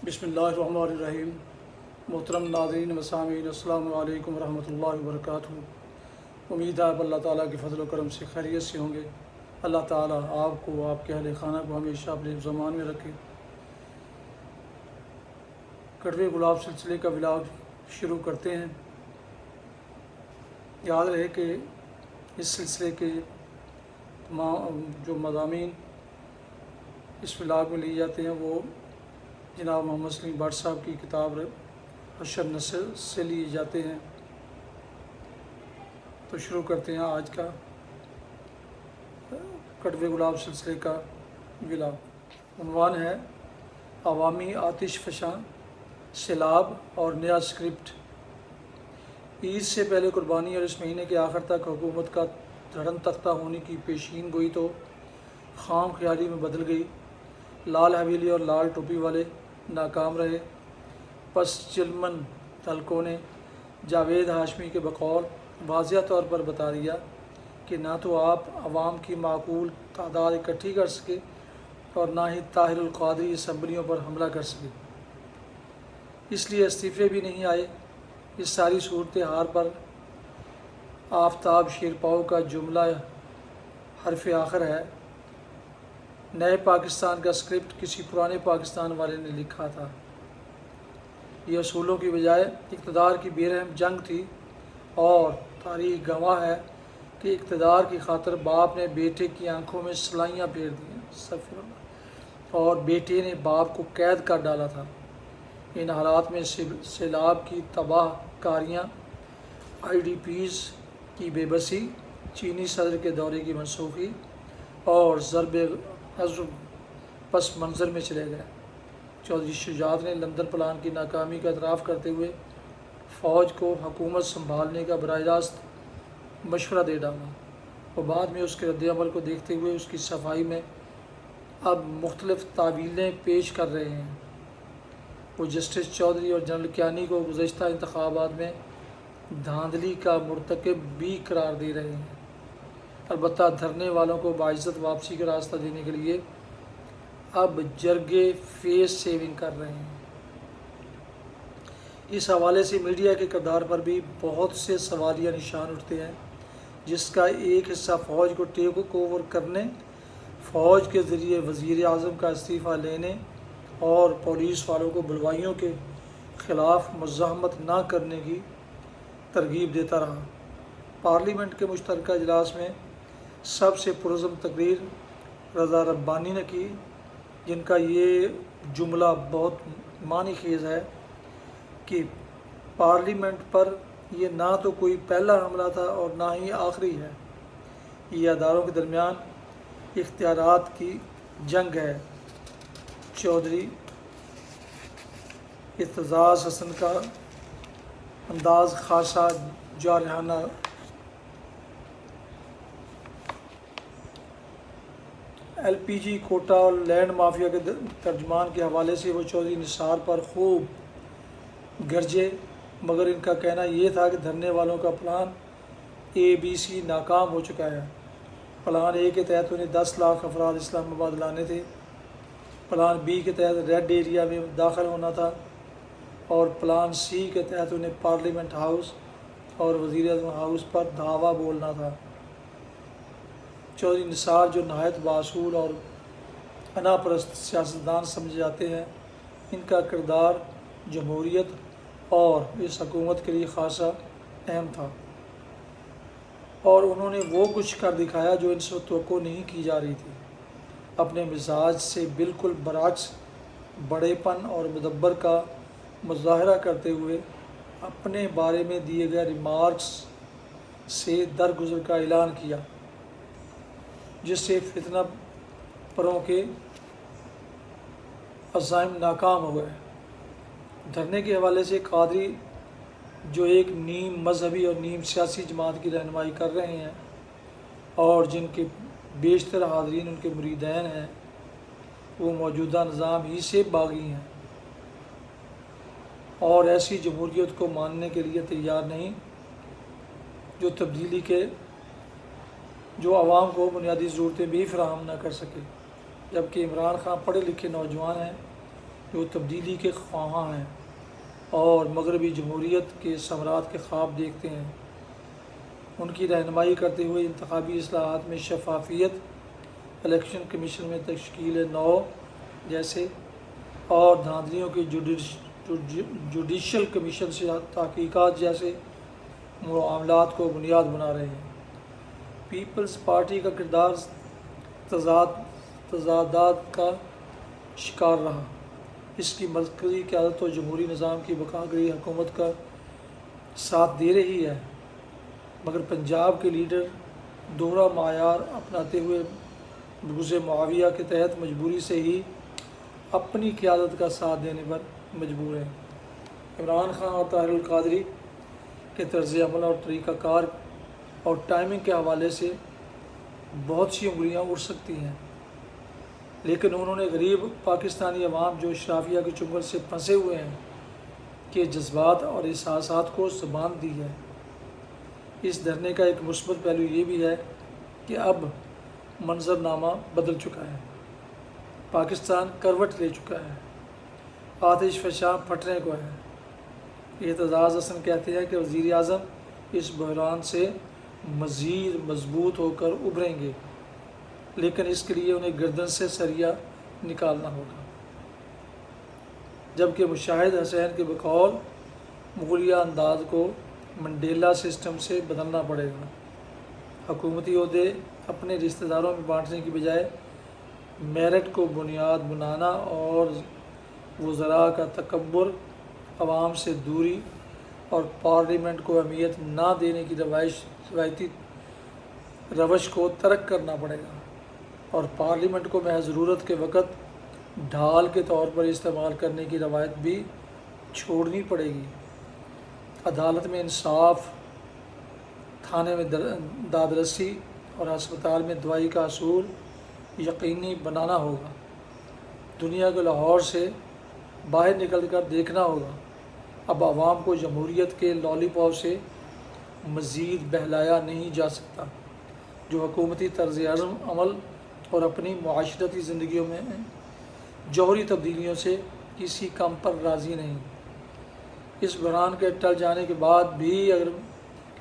بسم اللہ الرحمن الرحیم۔ محترم ناظرین و سامعین، السلام علیکم ورحمۃ اللہ وبرکاتہ۔ امید ہے آپ اللہ تعالیٰ کے فضل و کرم سے خیریت سے ہوں گے۔ اللہ تعالیٰ آپ کو، آپ کے اہل خانہ کو ہمیشہ اپنے زمان میں رکھے۔ کڑوے گلاب سلسلے کا ولاگ شروع کرتے ہیں۔ یاد رہے کہ اس سلسلے کے تمام جو مضامین اس ولاگ میں لیے جاتے ہیں وہ جناب محمد سلیم بٹ صاحب کی کتاب حشر نسل سے لیے جاتے ہیں۔ تو شروع کرتے ہیں آج کا کڑوے گلاب سلسلے کا ولاگ۔ عنوان ہے عوامی آتش فشاں، سیلاب اور نیا اسکرپٹ۔ عید سے پہلے قربانی اور اس مہینے کے آخر تک حکومت کا دھڑن تختہ ہونے کی پیشین گوئی تو خام خیالی میں بدل گئی۔ لال حویلی اور لال ٹوپی والے ناکام رہے۔ پس چلمن حلقوں نے جاوید ہاشمی کے بقول واضح طور پر بتا دیا کہ نہ تو آپ عوام کی معقول تعداد اکٹھی کر سکے اور نہ ہی طاہر القادری اسمبلیوں پر حملہ کر سکے۔ اس لیے استعفے بھی نہیں آئے۔ اس ساری صورتحال پر آفتاب شیرپاؤ کا جملہ حرف آخر ہے، نئے پاکستان کا اسکرپٹ کسی پرانے پاکستان والے نے لکھا تھا۔ یہ اصولوں کی بجائے اقتدار کی بے رحم جنگ تھی، اور تاریخ گواہ ہے کہ اقتدار کی خاطر باپ نے بیٹے کی آنکھوں میں سلائیاں پھیر دیں اور بیٹے نے باپ کو قید کر ڈالا تھا۔ ان حالات میں سیلاب کی تباہ کاریاں، آئی ڈی پیز کی بے بسی، چینی صدر کے دورے کی منسوخی اور ضرب عضب پس منظر میں چلے گئے۔ چودھری شجاعت نے لندن پلان کی ناکامی کا اعتراف کرتے ہوئے فوج کو حکومت سنبھالنے کا براہ راست مشورہ دے ڈالا، اور بعد میں اس کے رد عمل کو دیکھتے ہوئے اس کی صفائی میں اب مختلف تعویلیں پیش کر رہے ہیں۔ وہ جسٹس چودھری اور جنرل کیانی کو گزشتہ انتخابات میں دھاندلی کا مرتکب بھی قرار دے رہے ہیں۔ البتہ دھرنے والوں کو باعزت واپسی کا راستہ دینے کے لیے اب جرگے فیس سیونگ کر رہے ہیں۔ اس حوالے سے میڈیا کے کردار پر بھی بہت سے سوالیہ نشان اٹھتے ہیں، جس کا ایک حصہ فوج کو ٹیک اوور کرنے، فوج کے ذریعے وزیر اعظم کا استعفیٰ لینے اور پولیس والوں کو بلوائیوں کے خلاف مزاحمت نہ کرنے کی ترغیب دیتا رہا۔ پارلیمنٹ کے مشترکہ اجلاس میں سب سے پرعزم تقریر رضا ربانی نے کی، جن کا یہ جملہ بہت معنی خیز ہے کہ پارلیمنٹ پر یہ نہ تو کوئی پہلا حملہ تھا اور نہ ہی آخری ہے، یہ اداروں کے درمیان اختیارات کی جنگ ہے۔ چودھری اعتزاز حسن کا انداز خاصا جارحانہ ایل پی جی کوٹا اور لینڈ مافیا کے ترجمان کے حوالے سے وہ چودھری نثار پر خوب گرجے، مگر ان کا کہنا یہ تھا کہ دھرنے والوں کا پلان ABC ناکام ہو چکا ہے۔ پلان A کے تحت انہیں 10 لاکھ افراد اسلام آباد لانے تھے، پلان B کے تحت ریڈ ایریا میں داخل ہونا تھا، اور پلان C کے تحت انہیں پارلیمنٹ ہاؤس اور وزیر اعظم ہاؤس پر دھاوا بولنا تھا۔ چودھری نثار، جو نہایت بااصول اور انا پرست سیاستدان سمجھے جاتے ہیں، ان کا کردار جمہوریت اور اس حکومت کے لیے خاصا اہم تھا، اور انہوں نے وہ کچھ کر دکھایا جو ان سے توقع نہیں کی جا رہی تھی۔ اپنے مزاج سے بالکل برعکس بڑے پن اور مدبر کا مظاہرہ کرتے ہوئے اپنے بارے میں دیے گئے ریمارکس سے درگزر کا اعلان کیا، جس سے فتنہ پروں کے عزائم ناکام ہوئے۔ دھرنے کے حوالے سے قادری، جو ایک نیم مذہبی اور نیم سیاسی جماعت کی رہنمائی کر رہے ہیں اور جن کے بیشتر حاضرین ان کے مریدین ہیں، وہ موجودہ نظام ہی سے باغی ہیں اور ایسی جمہوریت کو ماننے کے لیے تیار نہیں جو تبدیلی کے جو عوام کو بنیادی ضرورتیں بھی فراہم نہ کر سکے۔ جبکہ عمران خان پڑھے لکھے نوجوان ہیں جو تبدیلی کے خواہاں ہیں اور مغربی جمہوریت کے ثمرات کے خواب دیکھتے ہیں، ان کی رہنمائی کرتے ہوئے انتخابی اصلاحات میں شفافیت، الیکشن کمیشن میں تشکیل نو جیسے اور دھاندلیوں کی جوڈیشل کمیشن سے تحقیقات جیسے معاملات کو بنیاد بنا رہے ہیں۔ پیپلز پارٹی کا کردار تضادات کا شکار رہا۔ اس کی مرکزی قیادت و جمہوری نظام کی بقا کے لیے حکومت کا ساتھ دے رہی ہے، مگر پنجاب کے لیڈر دوہرا معیار اپناتے ہوئے بغض معاویہ کے تحت مجبوری سے ہی اپنی قیادت کا ساتھ دینے پر مجبور ہیں۔ عمران خان اور طاہر القادری کے طرز عمل اور طریقہ کار اور ٹائمنگ کے حوالے سے بہت سی انگلیاں اٹھ سکتی ہیں، لیکن انہوں نے غریب پاکستانی عوام جو اشرافیہ کے چنگل سے پھنسے ہوئے ہیں کے جذبات اور احساسات کو زبان دی ہے۔ اس دھرنے کا ایک مثبت پہلو یہ بھی ہے کہ اب منظرنامہ بدل چکا ہے، پاکستان کروٹ لے چکا ہے، آتش فشاں پھٹنے کو ہے۔ اعتزاز حسن کہتے ہیں کہ وزیر اعظم اس بحران سے مزید مضبوط ہو کر ابھریں گے، لیکن اس کے لیے انہیں گردن سے سریا نکالنا ہوگا، جبکہ مشاہد حسین کے بقول مغلیہ انداز کو منڈیلا سسٹم سے بدلنا پڑے گا۔ حکومتی عہدے اپنے رشتہ داروں میں بانٹنے کی بجائے میرٹ کو بنیاد بنانا اور وزراء کا تکبر، عوام سے دوری اور پارلیمنٹ کو اہمیت نہ دینے کی روایتی روش کو ترک کرنا پڑے گا، اور پارلیمنٹ کو محض ضرورت کے وقت ڈھال کے طور پر استعمال کرنے کی روایت بھی چھوڑنی پڑے گی۔ عدالت میں انصاف، تھانے میں داد رسی اور ہسپتال میں دوائی کا حصول یقینی بنانا ہوگا۔ دنیا کے لاہور سے باہر نکل کر دیکھنا ہوگا، اب عوام کو جمہوریت کے لالی پاپ سے مزید بہلایا نہیں جا سکتا، جو حکومتی طرز عمل اور اپنی معاشرتی زندگیوں میں جوہری تبدیلیوں سے کسی کم پر راضی نہیں۔ اس بحران کے ٹل جانے کے بعد بھی اگر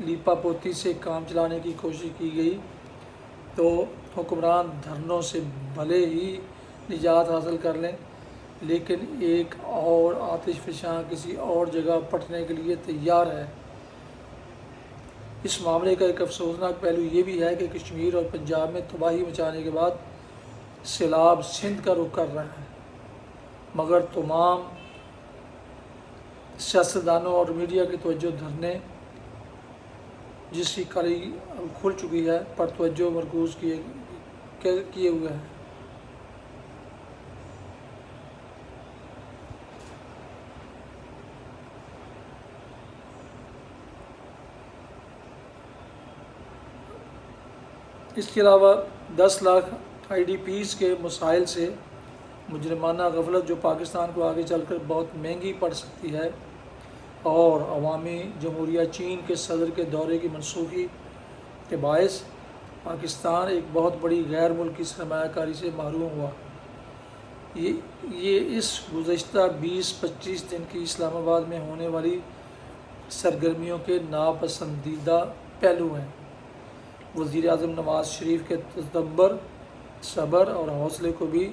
لیپا پوتی سے کام چلانے کی کوشش کی گئی تو حکمران دھرنوں سے بھلے ہی نجات حاصل کر لیں، لیکن ایک اور آتش فشاں کسی اور جگہ پٹنے کے لیے تیار ہے۔ اس معاملے کا ایک افسوسناک پہلو یہ بھی ہے کہ کشمیر اور پنجاب میں تباہی مچانے کے بعد سیلاب سندھ کا رخ کر رہا ہے، مگر تمام سیاستدانوں اور میڈیا کی توجہ دھرنے جس کی کڑی کھل چکی ہے پر توجہ مرکوز کیے ہوئے ہے۔ اس کے علاوہ 10 لاکھ آئی ڈی پیز کے مسائل سے مجرمانہ غفلت جو پاکستان کو آگے چل کر بہت مہنگی پڑ سکتی ہے، اور عوامی جمہوریہ چین کے صدر کے دورے کی منسوخی کے باعث پاکستان ایک بہت بڑی غیر ملکی سرمایہ کاری سے محروم ہوا۔ یہ اس گزشتہ 20-25 دن کی اسلام آباد میں ہونے والی سرگرمیوں کے ناپسندیدہ پہلو ہیں۔ وزیر اعظم نواز شریف کے تدبر، صبر اور حوصلے کو بھی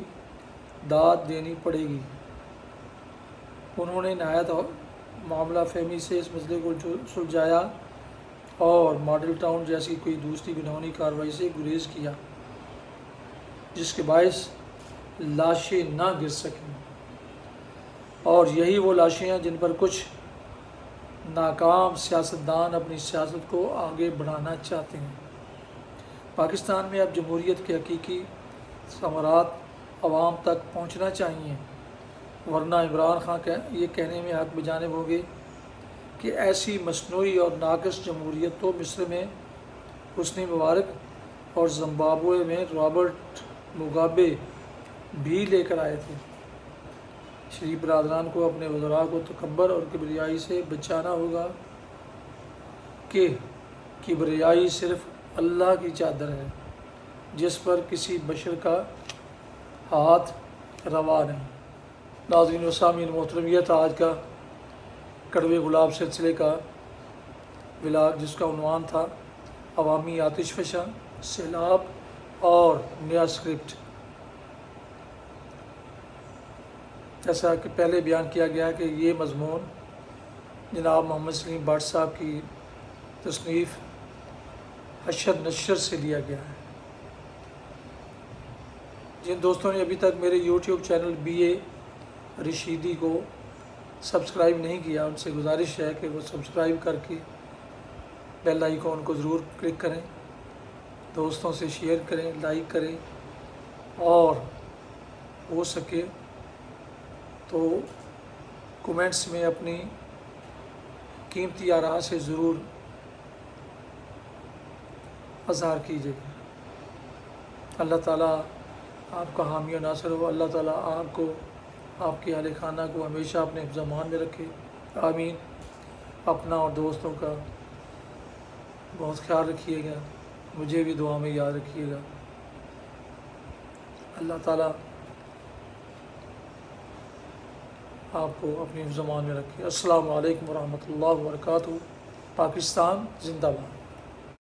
داد دینی پڑے گی۔ انہوں نے نہایت معاملہ فہمی سے اس مسئلے کو سلجھایا اور ماڈل ٹاؤن جیسی کوئی دوسری گنہونی کارروائی سے گریز کیا جس کے باعث لاشیں نہ گر سکیں، اور یہی وہ لاشیں ہیں جن پر کچھ ناکام سیاستدان اپنی سیاست کو آگے بڑھانا چاہتے ہیں۔ پاکستان میں اب جمہوریت کے حقیقی ثمرات عوام تک پہنچنا چاہیے، ورنہ عمران خان یہ کہنے میں حق بجانب ہوں گے کہ ایسی مصنوعی اور ناقص جمہوریت تو مصر میں حسنی مبارک اور زمبابوے میں رابرٹ مگابے بھی لے کر آئے تھے۔ شریف برادران کو اپنے وزراء کو تکبر اور کبریائی سے بچانا ہوگا کہ کبریائی صرف اللہ کی چادر ہے جس پر کسی بشر کا ہاتھ روا نہیں۔ ناظرین و سامعین محترم، یہ تھا آج کا کڑوے گلاب سلسلے کا ولاگ، جس کا عنوان تھا عوامی آتش فشاں، سیلاب اور نیا اسکرپٹ۔ جیسا کہ پہلے بیان کیا گیا کہ یہ مضمون جناب محمد سلیم بٹ صاحب کی تصنیف اشہد نشر سے لیا گیا ہے۔ جن دوستوں نے ابھی تک میرے یوٹیوب چینل بی اے رشیدی کو سبسکرائب نہیں کیا، ان سے گزارش ہے کہ وہ سبسکرائب کر کے بیل آئیکن کو ضرور کلک کریں، دوستوں سے شیئر کریں، لائک کریں، اور ہو سکے تو کومنٹس میں اپنی قیمتی آراء سے ضرور اظہار کیجیے گا۔ اللہ تعالیٰ آپ کا حامی و ناصر ہو، اللہ تعالیٰ آپ کو، آپ کے اہل خانہ کو ہمیشہ اپنے حفظ و امان میں رکھے، آمین۔ اپنا اور دوستوں کا بہت خیال رکھیے گا، مجھے بھی دعا میں یاد رکھیے گا۔ اللہ تعالیٰ آپ کو اپنی حفظ و امان میں رکھے۔ السلام علیکم ورحمۃ اللہ وبرکاتہ۔ پاکستان زندہ باد۔